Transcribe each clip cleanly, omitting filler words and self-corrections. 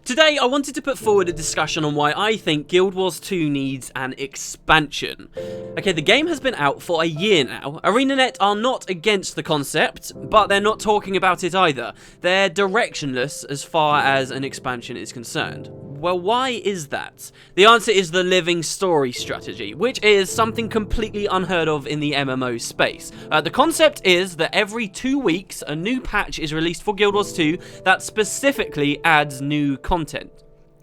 Today, I wanted to put forward a discussion on why I think Guild Wars 2 needs an expansion. Okay, the game has been out for a year now. ArenaNet are not against the concept, but they're not talking about it either. They're directionless as far as an expansion is concerned. Well, why is that? The answer is the living story strategy, which is something completely unheard of in the MMO space. The concept is that every 2 weeks, a new patch is released for Guild Wars 2 that specifically adds new content.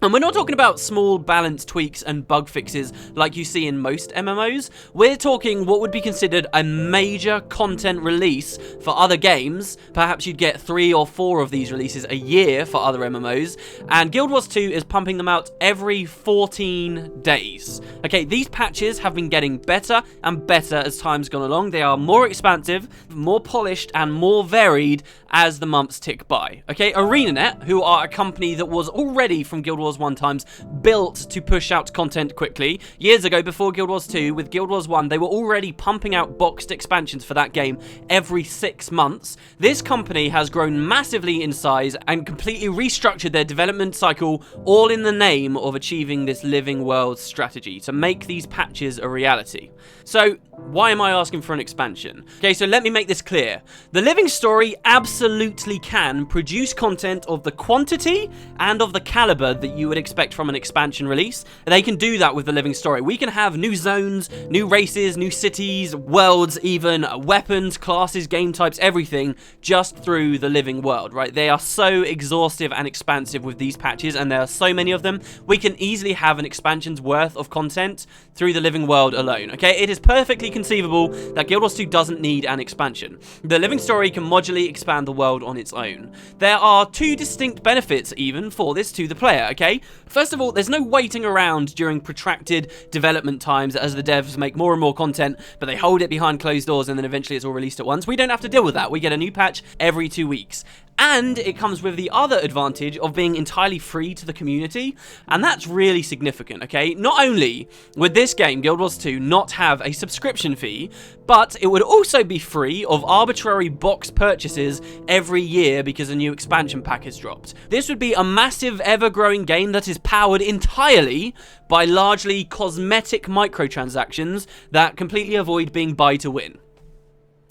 And we're not talking about small balance tweaks and bug fixes like you see in most MMOs. We're talking what would be considered a major content release for other games. Perhaps you'd get 3 or 4 of these releases a year for other MMOs. And Guild Wars 2 is pumping them out every 14 days. Okay, these patches have been getting better and better as time's gone along. They are more expansive, more polished, and more varied as the months tick by. Okay, ArenaNet, who are a company that was already from Guild Wars 1 times built to push out content quickly. Years ago, before Guild Wars 2, with Guild Wars 1, they were already pumping out boxed expansions for that game every 6 months. This company has grown massively in size and completely restructured their development cycle, all in the name of achieving this living world strategy to make these patches a reality. So, why am I asking for an expansion? Okay, so let me make this clear. The living story absolutely can produce content of the quantity and of the caliber that you would expect from an expansion release. They can do that with the living story. We can have new zones, new races, new cities, worlds even, weapons, classes, game types, everything just through the living world, right? They are so exhaustive and expansive with these patches, and there are so many of them. We can easily have an expansion's worth of content through the living world alone, okay? It is perfectly conceivable that Guild Wars 2 doesn't need an expansion. The living story can modularly expand the world on its own. There are 2 distinct benefits even for this to the player, okay? First of all, there's no waiting around during protracted development times as the devs make more and more content, but they hold it behind closed doors and then eventually it's all released at once. We don't have to deal with that. We get a new patch every 2 weeks. And it comes with the other advantage of being entirely free to the community, and that's really significant, okay? Not only would this game, Guild Wars 2, not have a subscription fee, but it would also be free of arbitrary box purchases every year because a new expansion pack has dropped. This would be a massive, ever-growing game that is powered entirely by largely cosmetic microtransactions that completely avoid being buy to win.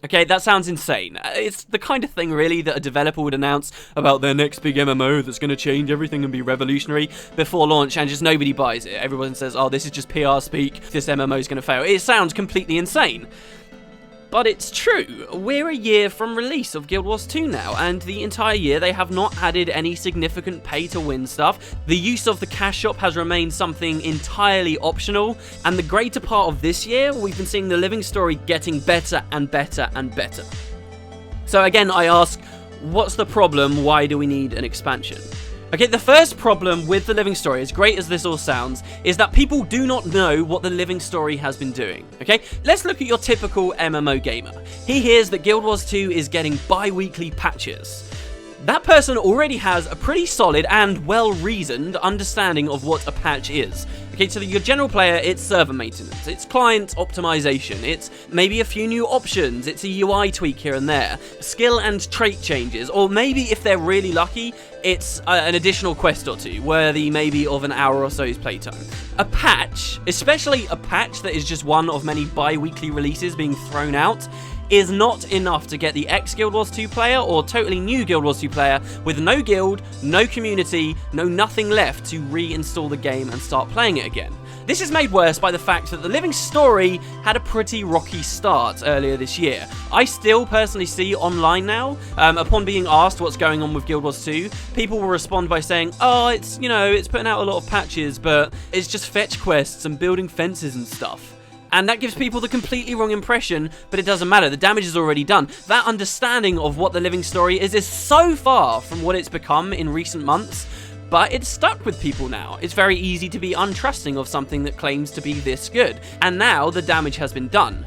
Okay, that sounds insane. It's the kind of thing, really, that a developer would announce about their next big MMO that's going to change everything and be revolutionary before launch, and just nobody buys it. Everyone says, oh, this is just PR speak, this MMO is going to fail. It sounds completely insane. But it's true. We're a year from release of Guild Wars 2 now, and the entire year they have not added any significant pay-to-win stuff. The use of the cash shop has remained something entirely optional, and the greater part of this year, we've been seeing the living story getting better and better and better. So again, I ask, what's the problem? Why do we need an expansion? Okay, the first problem with the living story, as great as this all sounds, is that people do not know what the living story has been doing. Okay, let's look at your typical MMO gamer. He hears that Guild Wars 2 is getting bi-weekly patches. That person already has a pretty solid and well-reasoned understanding of what a patch is. Okay, so your general player, it's server maintenance, it's client optimization, it's maybe a few new options, it's a UI tweak here and there, skill and trait changes, or maybe if they're really lucky, it's an additional quest or 2, worthy maybe of an hour or so's playtime. A patch, especially a patch that is just one of many bi-weekly releases being thrown out, is not enough to get the ex-Guild Wars 2 player or totally new Guild Wars 2 player with no guild, no community, no nothing left to reinstall the game and start playing it again. This is made worse by the fact that the living story had a pretty rocky start earlier this year. I still personally see online now, upon being asked what's going on with Guild Wars 2, people will respond by saying, oh, it's putting out a lot of patches, but it's just fetch quests and building fences and stuff. And that gives people the completely wrong impression, but it doesn't matter. The damage is already done. That understanding of what the living story is so far from what it's become in recent months, but it's stuck with people now. It's very easy to be untrusting of something that claims to be this good. And now the damage has been done.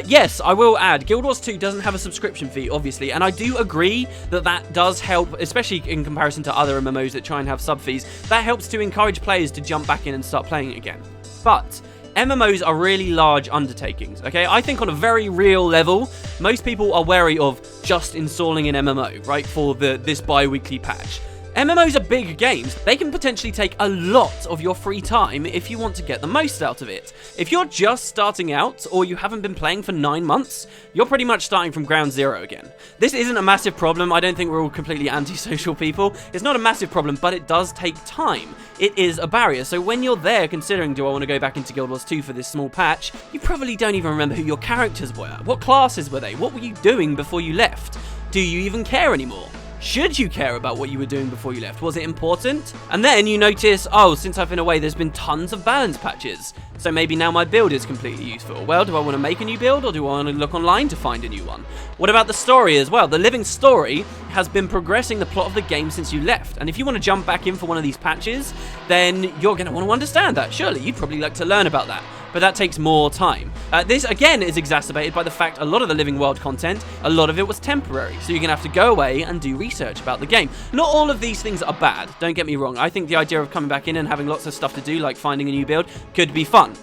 Yes, I will add, Guild Wars 2 doesn't have a subscription fee, obviously, and I do agree that that does help, especially in comparison to other MMOs that try and have sub fees. That helps to encourage players to jump back in and start playing it again. But MMOs are really large undertakings, okay? I think on a very real level, most people are wary of just installing an MMO, right, for this bi-weekly patch. MMOs are big games. They can potentially take a lot of your free time if you want to get the most out of it. If you're just starting out, or you haven't been playing for 9 months, you're pretty much starting from ground zero again. This isn't a massive problem. I don't think we're all completely antisocial people. It's not a massive problem, but it does take time. It is a barrier. So when you're there considering, do I want to go back into Guild Wars 2 for this small patch, you probably don't even remember who your characters were. What classes were they? What were you doing before you left? Do you even care anymore? Should you care about what you were doing before you left? Was it important? And then you notice, oh, since I've been away, there's been tons of balance patches. So maybe now my build is completely useful. Well, do I want to make a new build, or do I want to look online to find a new one? What about the story as well? The living story has been progressing the plot of the game since you left. And if you want to jump back in for one of these patches, then you're going to want to understand that. Surely, you'd probably like to learn about that. But that takes more time. This, again, is exacerbated by the fact a lot of the living world content, a lot of it was temporary. So you're going to have to go away and do research about the game. Not all of these things are bad, don't get me wrong. I think the idea of coming back in and having lots of stuff to do, like finding a new build, could be fun.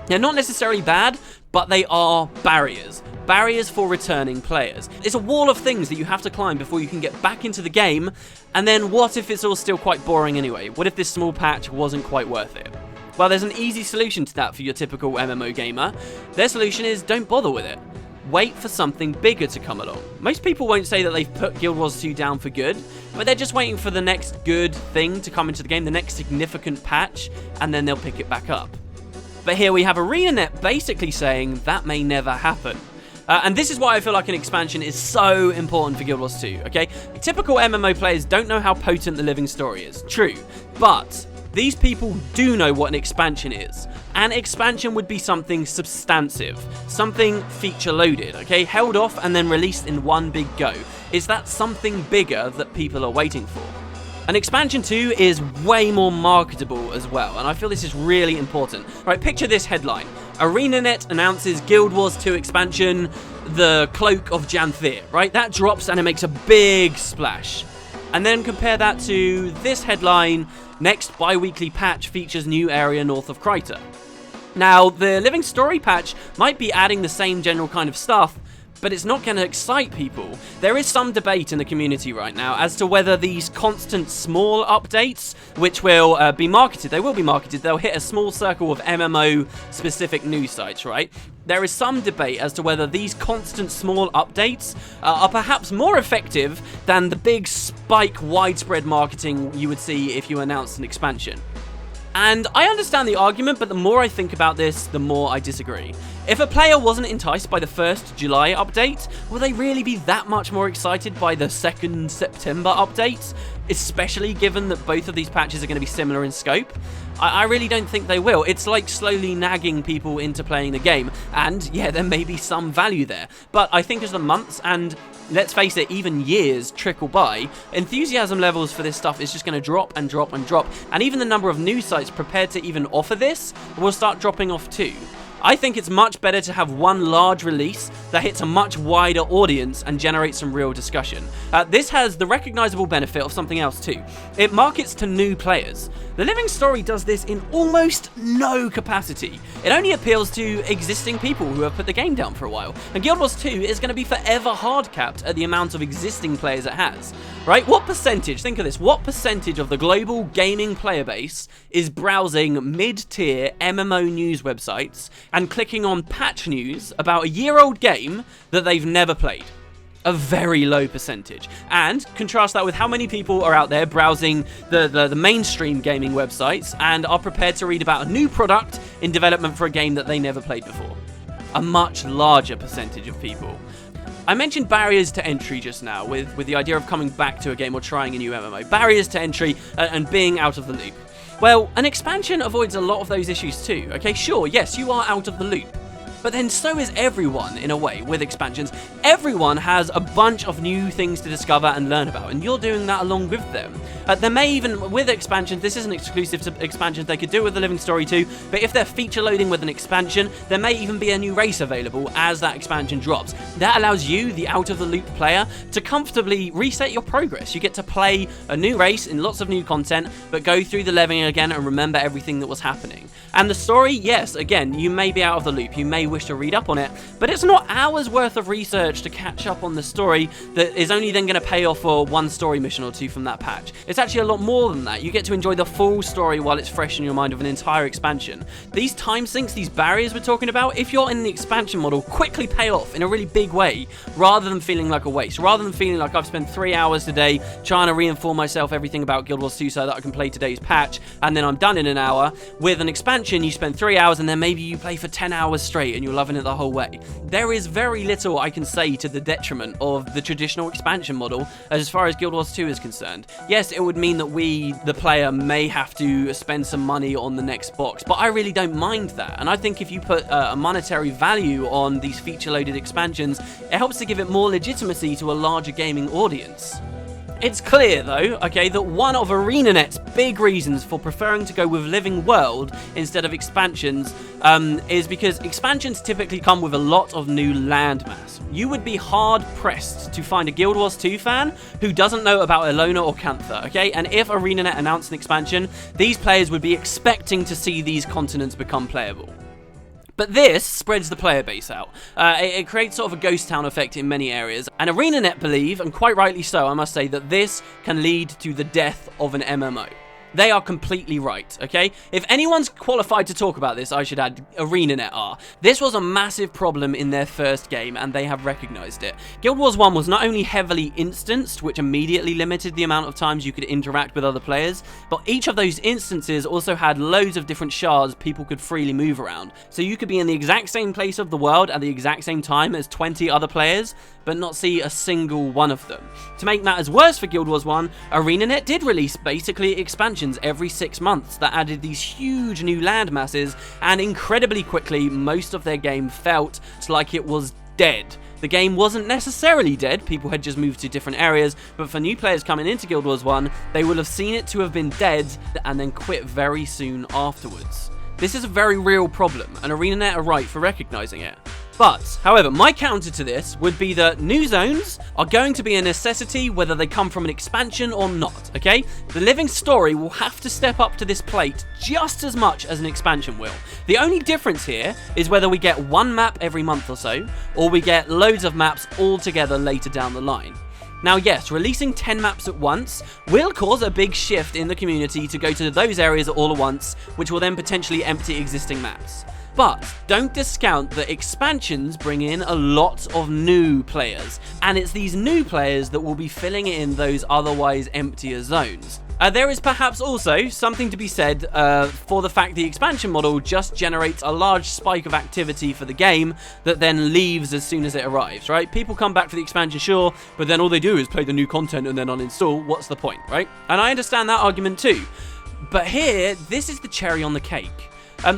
They're not necessarily bad, but they are barriers. Barriers for returning players. It's a wall of things that you have to climb before you can get back into the game. And then what if it's all still quite boring anyway? What if this small patch wasn't quite worth it? Well, there's an easy solution to that for your typical MMO gamer. Their solution is don't bother with it. Wait for something bigger to come along. Most people won't say that they've put Guild Wars 2 down for good, but they're just waiting for the next good thing to come into the game, the next significant patch, and then they'll pick it back up. But here we have ArenaNet basically saying that may never happen. And this is why I feel like an expansion is so important for Guild Wars 2, okay? Typical MMO players don't know how potent the living story is. True. But these people do know what an expansion is. An expansion would be something substantive, something feature-loaded, okay? Held off and then released in one big go. Is that something bigger that people are waiting for? An expansion 2 is way more marketable as well, and I feel this is really important. Right, picture this headline. ArenaNet announces Guild Wars 2 expansion, the Cloak of Janthir, right? That drops and it makes a big splash. And then compare that to this headline, next bi-weekly patch features new area north of Kryta. Now, the Living Story patch might be adding the same general kind of stuff, but it's not going to excite people. There is some debate in the community right now as to whether these constant small updates, which will be marketed, they will be marketed, they'll hit a small circle of MMO-specific news sites, right? There is some debate as to whether these constant small updates are perhaps more effective than the big spike widespread marketing you would see if you announced an expansion. And I understand the argument, but the more I think about this, the more I disagree. If a player wasn't enticed by the 1st July update, will they really be that much more excited by the 2nd September update? Especially given that both of these patches are going to be similar in scope? I really don't think they will. It's like slowly nagging people into playing the game, and yeah, there may be some value there. But I think as the months and, let's face it, even years trickle by, enthusiasm levels for this stuff is just going to drop and drop and drop, and even the number of news sites prepared to even offer this will start dropping off too. I think it's much better to have one large release that hits a much wider audience and generates some real discussion. This has the recognizable benefit of something else too. It markets to new players. The Living Story does this in almost no capacity. It only appeals to existing people who have put the game down for a while. And Guild Wars 2 is going to be forever hard capped at the amount of existing players it has. Right? What percentage, think of this, what percentage of the global gaming player base is browsing mid-tier MMO news websites and clicking on patch news about a year-old game that they've never played? A very low percentage. And contrast that with how many people are out there browsing the mainstream gaming websites and are prepared to read about a new product in development for a game that they never played before. A much larger percentage of people. I mentioned barriers to entry just now with the idea of coming back to a game or trying a new MMO. Barriers to entry and being out of the loop. Well, an expansion avoids a lot of those issues too. Okay, sure, yes, you are out of the loop. But then so is everyone, in a way, with expansions. Everyone has a bunch of new things to discover and learn about, and you're doing that along with them. There may even, with expansions, this isn't exclusive to expansions, they could do it with the Living Story too, but if they're feature loading with an expansion, there may even be a new race available as that expansion drops. That allows you, the out-of-the-loop player, to comfortably reset your progress. You get to play a new race in lots of new content, but go through the leveling again and remember everything that was happening. And the story, yes, again, you may be out of the loop, you may wish to read up on it, but it's not hours worth of research to catch up on the story that is only then going to pay off for one story mission or two from that patch. It's actually a lot more than that. You get to enjoy the full story while it's fresh in your mind of an entire expansion. These time sinks, these barriers we're talking about, if you're in the expansion model, quickly pay off in a really big way, rather than feeling like a waste, rather than feeling like I've spent 3 hours today trying to reinform myself everything about Guild Wars 2 so that I can play today's patch, and then I'm done in an hour. With an expansion, you spend 3 hours and then maybe you play for 10 hours straight and you're loving it the whole way. There is very little I can say to the detriment of the traditional expansion model as far as Guild Wars 2 is concerned. Yes, it would mean that we, the player, may have to spend some money on the next box, but I really don't mind that. And I think if you put a monetary value on these feature-loaded expansions, it helps to give it more legitimacy to a larger gaming audience. It's clear, though, okay, that one of ArenaNet's big reasons for preferring to go with Living World instead of expansions is because expansions typically come with a lot of new landmass. You would be hard-pressed to find a Guild Wars 2 fan who doesn't know about Elona or Cantha, okay? And if ArenaNet announced an expansion, these players would be expecting to see these continents become playable. But this spreads the player base out. It creates sort of a ghost town effect in many areas, and ArenaNet believe, and quite rightly so I must say, that this can lead to the death of an MMO. They are completely right, okay? If anyone's qualified to talk about this, I should add, ArenaNet are. This was a massive problem in their first game, and they have recognized it. Guild Wars 1 was not only heavily instanced, which immediately limited the amount of times you could interact with other players, but each of those instances also had loads of different shards people could freely move around. So you could be in the exact same place of the world at the exact same time as 20 other players, but not see a single one of them. To make matters worse for Guild Wars 1, ArenaNet did release basically expansions every 6 months that added these huge new land masses, and incredibly quickly most of their game felt like it was dead. The game wasn't necessarily dead, people had just moved to different areas, but for new players coming into Guild Wars 1, they will have seen it to have been dead and then quit very soon afterwards. This is a very real problem, and ArenaNet are right for recognizing it. But, however, my counter to this would be that new zones are going to be a necessity whether they come from an expansion or not, okay? The living story will have to step up to this plate just as much as an expansion will. The only difference here is whether we get one map every month or so, or we get loads of maps all together later down the line. Now yes, releasing 10 maps at once will cause a big shift in the community to go to those areas all at once, which will then potentially empty existing maps. But don't discount that expansions bring in a lot of new players, and it's these new players that will be filling in those otherwise emptier zones. There is perhaps also something to be said for the fact the expansion model just generates a large spike of activity for the game that then leaves as soon as it arrives, right? People come back for the expansion, sure, but then all they do is play the new content and then uninstall. What's the point, right? And I understand that argument too. But here, this is the cherry on the cake.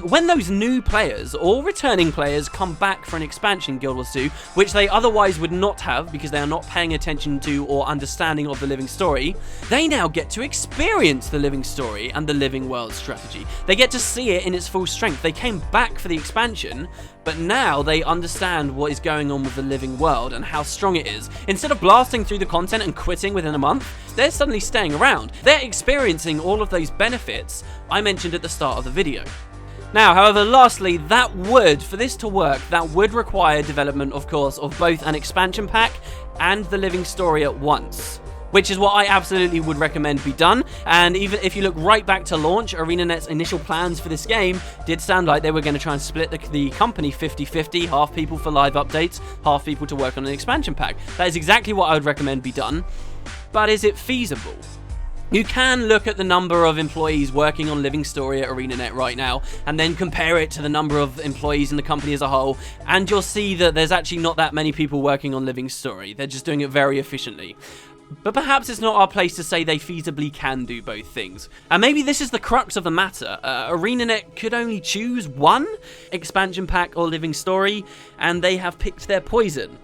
When those new players or returning players come back for an expansion in Guild Wars 2, which they otherwise would not have because they are not paying attention to or understanding of the living story, they now get to experience the living story and the living world strategy. They get to see it in its full strength. They came back for the expansion, but now they understand what is going on with the living world and how strong it is. Instead of blasting through the content and quitting within a month, they're suddenly staying around. They're experiencing all of those benefits I mentioned at the start of the video. Now, however, lastly, for this to work, that would require development, of course, of both an expansion pack and the living story at once, which is what I absolutely would recommend be done. And even if you look right back to launch, ArenaNet's initial plans for this game did sound like they were going to try and split the company 50-50, half people for live updates, half people to work on an expansion pack. That is exactly what I would recommend be done. But is it feasible? You can look at the number of employees working on Living Story at ArenaNet right now, and then compare it to the number of employees in the company as a whole, and you'll see that there's actually not that many people working on Living Story. They're just doing it very efficiently. But perhaps it's not our place to say they feasibly can do both things. And maybe this is the crux of the matter. ArenaNet could only choose one expansion pack or Living Story, and they have picked their poison.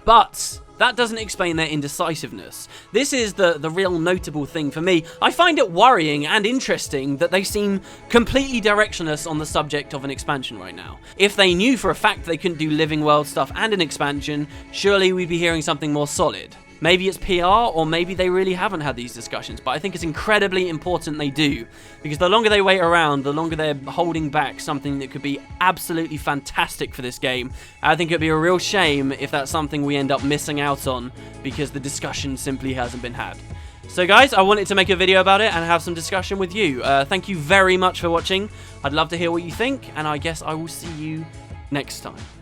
But that doesn't explain their indecisiveness. This is the real notable thing for me. I find it worrying and interesting that they seem completely directionless on the subject of an expansion right now. If they knew for a fact they couldn't do living world stuff and an expansion, surely we'd be hearing something more solid. Maybe it's PR, or maybe they really haven't had these discussions, but I think it's incredibly important they do, because the longer they wait around, the longer they're holding back something that could be absolutely fantastic for this game. I think it'd be a real shame if that's something we end up missing out on, because the discussion simply hasn't been had. So guys, I wanted to make a video about it and have some discussion with you. Thank you very much for watching. I'd love to hear what you think, and I guess I will see you next time.